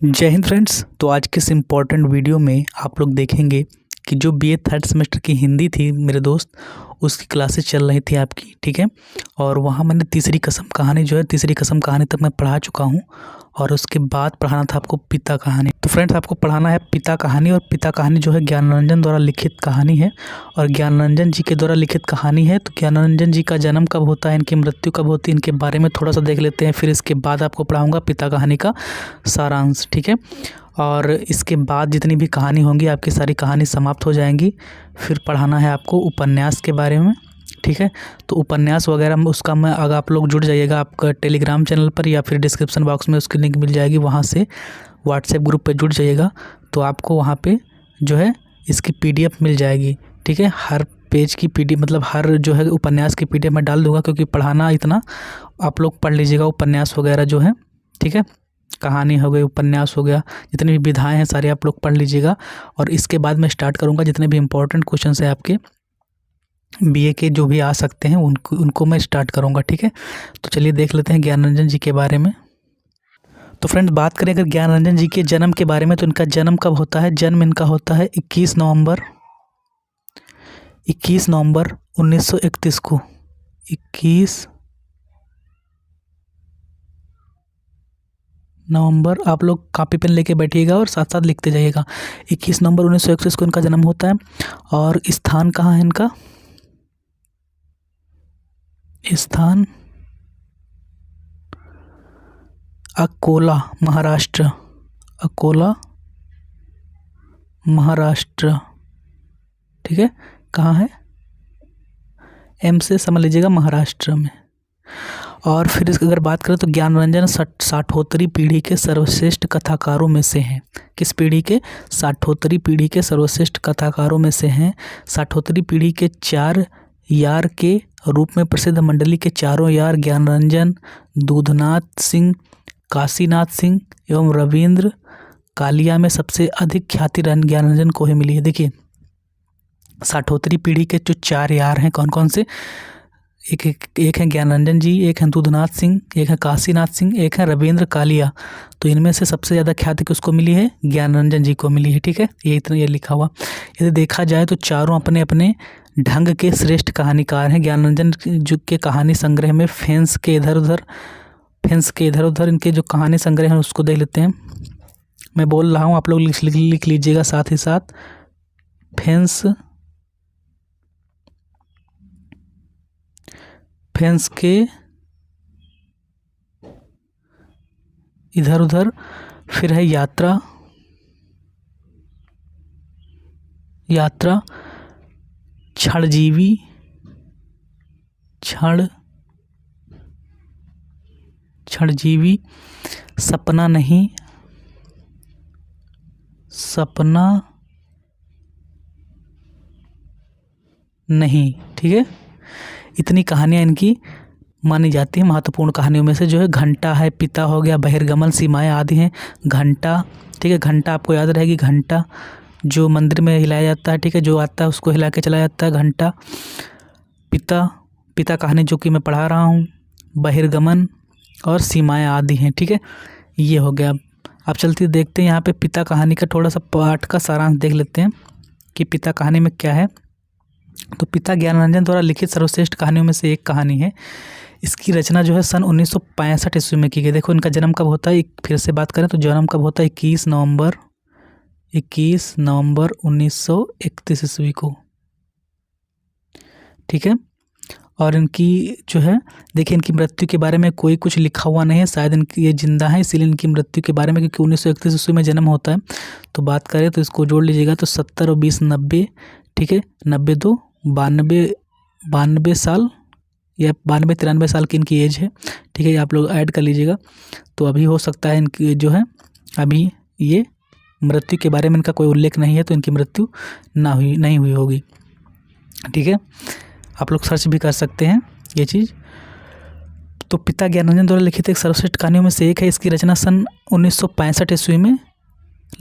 जय हिंद फ्रेंड्स। तो आज के इस इम्पॉर्टेंट वीडियो में आप लोग देखेंगे कि जो बीए थर्ड सेमेस्टर की हिंदी थी मेरे दोस्त, उसकी क्लासेस चल रही थी आपकी, ठीक है। और वहाँ मैंने तीसरी कसम कहानी तक मैं पढ़ा चुका हूँ और उसके बाद पढ़ाना था आपको पिता कहानी। तो फ्रेंड्स, आपको पढ़ाना है पिता कहानी, और पिता कहानी जो है ज्ञानरंजन द्वारा लिखित कहानी है और ज्ञानरंजन जी के द्वारा लिखित कहानी है। तो ज्ञानरंजन जी का जन्म कब होता है, इनकी मृत्यु कब होती है, इनके बारे में थोड़ा सा देख लेते हैं। फिर इसके बाद आपको पढ़ाऊँगा पिता कहानी का सारांश, ठीक है। और इसके बाद जितनी भी कहानी होंगी आपकी सारी कहानी समाप्त हो जाएंगी। फिर पढ़ाना है आपको उपन्यास के बारे में, ठीक है। तो उपन्यास वगैरह में उसका मैं, अगर आप लोग जुड़ जाइएगा आपका टेलीग्राम चैनल पर या फिर डिस्क्रिप्शन बॉक्स में उसकी लिंक मिल जाएगी, वहाँ से व्हाट्सएप ग्रुप पे जुड़ जाइएगा तो आपको वहाँ पे जो है इसकी पीडीएफ मिल जाएगी, ठीक है। हर पेज की पीडीएफ, मतलब हर जो है उपन्यास की पीडीएफ मैं डाल दूँगा, क्योंकि पढ़ाना इतना, आप लोग पढ़ लीजिएगा उपन्यास वगैरह जो है, ठीक है। कहानी हो गई, उपन्यास हो गया, जितनी भी विधाएं हैं सारी आप लोग पढ़ लीजिएगा। और इसके बाद मैं स्टार्ट करूंगा जितने भी इंपॉर्टेंट क्वेश्चंस हैं आपके बीए के जो भी आ सकते हैं उनको मैं स्टार्ट करूंगा, ठीक है। तो चलिए देख लेते हैं ज्ञानरंजन जी के बारे में। तो फ्रेंड्स, बात करें अगर ज्ञानरंजन जी के जन्म के बारे में, तो इनका जन्म कब होता है? जन्म इनका होता है 21 नवंबर 1931 को। 21 नवंबर, आप लोग कापी पेन लेके बैठिएगा और साथ साथ लिखते जाइएगा। 21 नवंबर 1931 को इनका जन्म होता है। और स्थान कहाँ है इनका? स्थान अकोला, महाराष्ट्र। अकोला, महाराष्ट्र, ठीक है। कहाँ है? एम से समझ लीजिएगा, महाराष्ट्र में। और फिर इसकी अगर बात करें तो ज्ञानरंजन साठोत्तरी पीढ़ी के सर्वश्रेष्ठ कथाकारों में से हैं। किस पीढ़ी के? साठोत्तरी पीढ़ी के सर्वश्रेष्ठ कथाकारों में से हैं। साठोत्तरी पीढ़ी के 4 यार के रूप में प्रसिद्ध मंडली के चारों यार ज्ञानरंजन, दूधनाथ सिंह, काशीनाथ सिंह एवं रविंद्र कालिया में सबसे अधिक ख्याति ज्ञानरंजन को ही मिली है। देखिए, साठोत्तरी पीढ़ी के जो 4 यार हैं कौन कौन से? एक है ज्ञानरंजन जी, एक है दूधनाथ सिंह, एक है काशीनाथ सिंह, एक है रविंद्र कालिया। तो इनमें से सबसे ज़्यादा ख्याति किसको मिली है? ज्ञानरंजन जी को मिली है, ठीक है। ये इतना ये लिखा हुआ। यदि देखा जाए तो चारों अपने अपने ढंग के श्रेष्ठ कहानीकार हैं। ज्ञानरंजन जी के कहानी संग्रह में फेंस के इधर उधर इनके जो कहानी संग्रह हैं उसको देख लेते हैं। मैं बोल रहा हूँ, आप लोग लिख लीजिएगा साथ ही साथ। फेंस के इधर उधर, फिर है यात्रा, क्षणजीवी, सपना नहीं, ठीक है। इतनी कहानियाँ इनकी मानी जाती है महत्वपूर्ण कहानियों में से। जो है घंटा है, पिता हो गया, बहिर्गमन, सीमाएं आदि हैं। घंटा, ठीक है, घंटा आपको याद रहेगी। घंटा जो मंदिर में हिलाया जाता है, ठीक है, जो आता है उसको हिला के चलाया जाता है, घंटा। पिता कहानी जो कि मैं पढ़ा रहा हूँ, बहिर्गमन और सीमाएं आदि हैं, ठीक है। ये हो गया। अब चलते देखते हैं यहाँ पे पिता कहानी का थोड़ा सा पाठ का सारांश देख लेते हैं कि पिता कहानी में क्या है। तो पिता ज्ञानरंजन द्वारा लिखित सर्वश्रेष्ठ कहानियों में से एक कहानी है। इसकी रचना जो है सन 1965 ईस्वी में की गई। देखो इनका जन्म कब होता है, फिर से बात करें तो जन्म कब होता है? 21 नवंबर 1931 ईस्वी को, ठीक है। और इनकी जो है, देखिए इनकी मृत्यु के बारे में कोई कुछ लिखा हुआ नहीं है, शायद इनकी ये जिंदा है इसीलिए इनकी मृत्यु के बारे में, क्योंकि 1931 ईस्वी में जन्म होता है। तो बात करें तो इसको जोड़ लीजिएगा तो 70 और 20 90, ठीक है। 90 तो 92 साल या 92-93 साल की इनकी एज है, ठीक है। आप लोग ऐड कर लीजिएगा। तो अभी हो सकता है इनकी जो है, अभी ये मृत्यु के बारे में इनका कोई उल्लेख नहीं है, तो इनकी मृत्यु नहीं हुई होगी, ठीक है। आप लोग सर्च भी कर सकते हैं ये चीज़। तो पिता ज्ञानरंजन द्वारा लिखित एक सर्वश्रेष्ठ कहानियों में से एक है। इसकी रचना सन 1965 ईस्वी में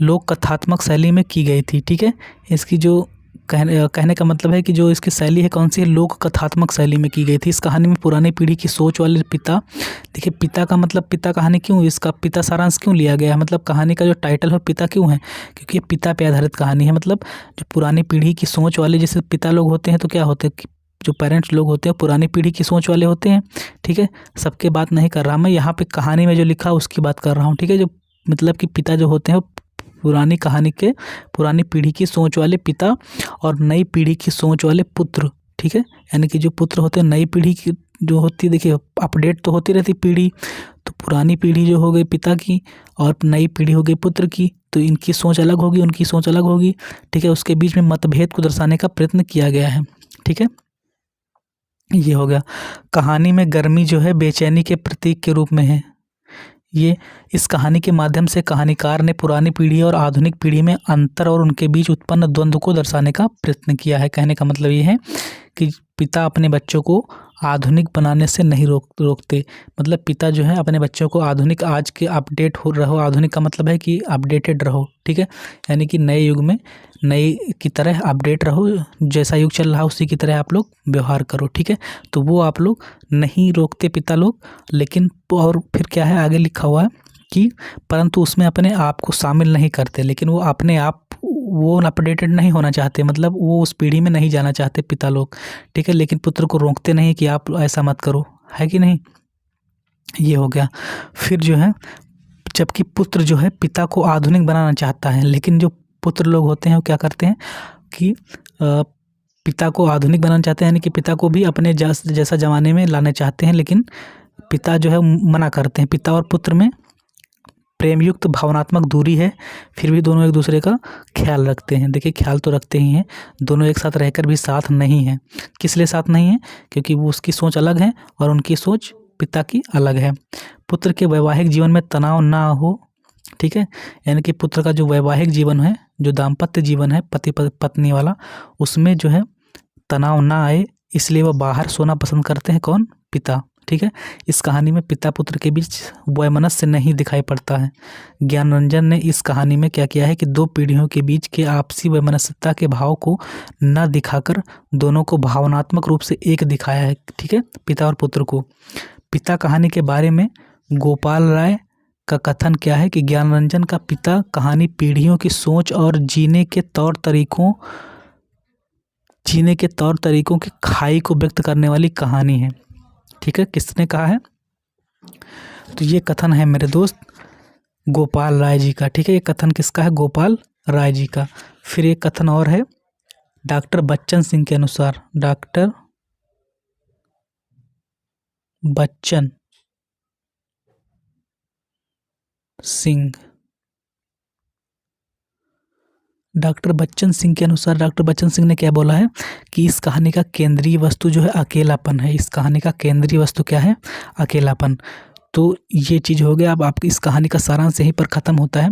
लोक कथात्मक शैली में की गई थी, ठीक है। इसकी जो कहने का मतलब है कि जो इसकी शैली है कौन सी है, लोक कथात्मक शैली में की गई थी। इस कहानी में पुरानी पीढ़ी की सोच वाले पिता, देखिए पिता का मतलब पिता कहानी क्यों, इसका पिता सारांश क्यों लिया गया है, मतलब कहानी का जो टाइटल है पिता क्यों है, क्योंकि ये पिता पे आधारित कहानी है। मतलब जो पुरानी पीढ़ी की सोच वाले जैसे पिता लोग होते हैं तो क्या होते हैं, जो पेरेंट्स लोग होते हैं पुरानी पीढ़ी की सोच वाले होते हैं। ठीक है, सबके बात नहीं कर रहा मैं, यहाँ पे कहानी में जो लिखा उसकी बात कर रहा हूँ। ठीक है, जो मतलब कि पिता जो होते हैं पुरानी कहानी के पुरानी पीढ़ी की सोच वाले पिता और नई पीढ़ी की सोच वाले पुत्र। ठीक है, यानी कि जो पुत्र होते हैं नई पीढ़ी की जो होती है, देखिए अपडेट तो होती रहती पीढ़ी, तो पुरानी पीढ़ी जो हो गई पिता की और नई पीढ़ी हो गई पुत्र की, तो इनकी सोच अलग होगी, उनकी सोच अलग होगी। ठीक है, उसके बीच में मतभेद को दर्शाने का प्रयत्न किया गया है। ठीक है, ये हो गया। कहानी में गर्मी जो है बेचैनी के प्रतीक के रूप में है। ये इस कहानी के माध्यम से कहानीकार ने पुरानी पीढ़ी और आधुनिक पीढ़ी में अंतर और उनके बीच उत्पन्न द्वंद्व को दर्शाने का प्रयत्न किया है। कहने का मतलब ये है कि पिता अपने बच्चों को आधुनिक बनाने से नहीं रोकते। मतलब पिता जो है अपने बच्चों को आधुनिक, आज के अपडेट हो रहो, आधुनिक का मतलब है कि अपडेटेड रहो। ठीक है, यानी कि नए युग में नए की तरह अपडेट रहो, जैसा युग चल रहा है उसी की तरह आप लोग व्यवहार करो। ठीक है, तो वो आप लोग नहीं रोकते पिता लोग, लेकिन और फिर क्या है आगे लिखा हुआ है कि परंतु उसमें अपने आप को शामिल नहीं करते, लेकिन वो अपने आप वो अपडेटेड नहीं होना चाहते, मतलब वो उस पीढ़ी में नहीं जाना चाहते पिता लोग। ठीक है, लेकिन पुत्र को रोकते नहीं कि आप ऐसा मत करो, है कि नहीं। ये हो गया। फिर जो है जबकि पुत्र जो है पिता को आधुनिक बनाना चाहता है, लेकिन जो पुत्र लोग होते हैं वो क्या करते हैं कि पिता को आधुनिक बनाना चाहते हैं, यानी कि पिता को भी अपने जैसा ज़माने में लाना चाहते हैं, लेकिन पिता जो है मना करते हैं। पिता और पुत्र में प्रेमयुक्त भावनात्मक दूरी है, फिर भी दोनों एक दूसरे का ख्याल रखते हैं। देखिए ख्याल तो रखते ही हैं, दोनों एक साथ रहकर भी साथ नहीं हैं। किस लिए साथ नहीं है, क्योंकि वो उसकी सोच अलग है और उनकी सोच पिता की अलग है। पुत्र के वैवाहिक जीवन में तनाव ना हो। ठीक है, यानी कि पुत्र का जो वैवाहिक जीवन है, जो दाम्पत्य जीवन है पति पत्नी वाला, उसमें जो है तनाव ना आए, इसलिए वह बाहर सोना पसंद करते हैं। कौन, पिता। ठीक है, इस कहानी में पिता पुत्र के बीच वैमनस्य नहीं दिखाई पड़ता है। ज्ञानरंजन ने इस कहानी में क्या किया है कि दो पीढ़ियों के बीच के आपसी वैमनस्यता के भाव को न दिखाकर दोनों को भावनात्मक रूप से एक दिखाया है। ठीक है, पिता और पुत्र को। पिता कहानी के बारे में गोपाल राय का कथन क्या है कि ज्ञानरंजन का पिता कहानी पीढ़ियों की सोच और जीने के तौर तरीकों की खाई को व्यक्त करने वाली कहानी है। ठीक है, किसने कहा है, तो ये कथन है मेरे दोस्त गोपाल राय जी का। ठीक है, ये कथन किसका है, गोपाल राय जी का। फिर एक कथन और है डॉक्टर बच्चन सिंह के अनुसार। डॉक्टर बच्चन सिंह के अनुसार डॉक्टर बच्चन सिंह ने क्या बोला है कि इस कहानी का केंद्रीय वस्तु जो है अकेलापन है। इस कहानी का केंद्रीय वस्तु क्या है, अकेलापन। तो ये चीज़ हो गया। अब आपकी इस कहानी का सारांश यहीं पर ख़त्म होता है।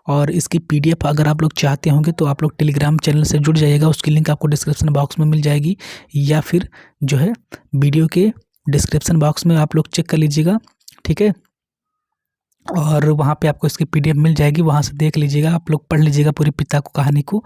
और इसकी PDF अगर आप लोग चाहते होंगे तो आप लोग टेलीग्राम चैनल से जुड़ जाइएगा, उसकी लिंक आपको डिस्क्रिप्शन बॉक्स में मिल जाएगी, या फिर जो है वीडियो के डिस्क्रिप्शन बॉक्स में आप लोग चेक कर लीजिएगा। ठीक है, और वहाँ पे आपको इसकी PDF मिल जाएगी, वहाँ से देख लीजिएगा, आप लोग पढ़ लीजिएगा पूरी पिता को कहानी को।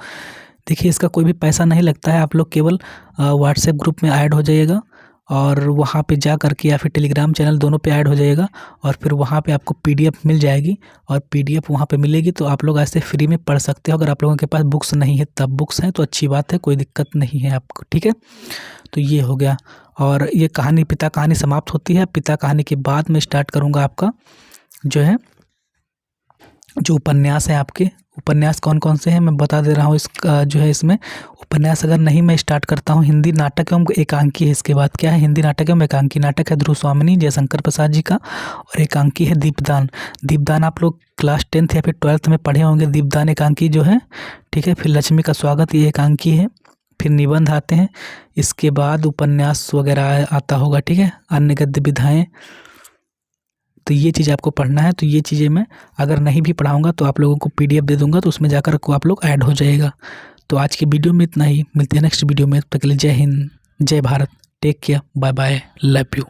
देखिए इसका कोई भी पैसा नहीं लगता है, आप लोग केवल व्हाट्सएप ग्रुप में ऐड हो जाइएगा और वहाँ पे जा करके, या फिर टेलीग्राम चैनल दोनों पे ऐड हो जाइएगा, और फिर वहाँ पे आपको PDF मिल जाएगी, और PDF वहाँ पे मिलेगी तो आप लोग ऐसे फ्री में पढ़ सकते हो। अगर आप लोगों के पास बुक्स नहीं है, तब बुक्स हैं तो अच्छी बात है, कोई दिक्कत नहीं है आपको। ठीक है, तो ये हो गया। और ये कहानी पिता कहानी समाप्त होती है। पिता कहानी के बाद में स्टार्ट करूँगा आपका जो है जो उपन्यास है। आपके उपन्यास कौन कौन से हैं मैं बता दे रहा हूँ। इसका जो है इसमें उपन्यास अगर नहीं मैं स्टार्ट करता हूँ, हिंदी नाटक एवं एकांकी है। इसके बाद क्या है, हिंदी नाटक एवं एकांकी। नाटक है ध्रुव स्वामिनी जयशंकर प्रसाद जी का, और एकांकी है दीपदान। दीपदान आप लोग क्लास 10th या फिर 12th में पढ़े होंगे, दीपदान एकांकी जो है। ठीक है, फिर लक्ष्मी का स्वागत, ये एकांकी है। फिर निबंध आते हैं, इसके बाद उपन्यास वगैरह आता होगा। ठीक है, अन्य गद्य विधाएँ, तो ये चीज़ आपको पढ़ना है। तो ये चीज़ें मैं अगर नहीं भी पढ़ाऊँगा तो आप लोगों को PDF दे दूँगा, तो उसमें जाकर को आप लोग ऐड हो जाएगा। तो आज की वीडियो में इतना ही, मिलते हैं नेक्स्ट वीडियो में। तब तक के लिए जय हिंद, जय Bharat, take care, bye bye, love you.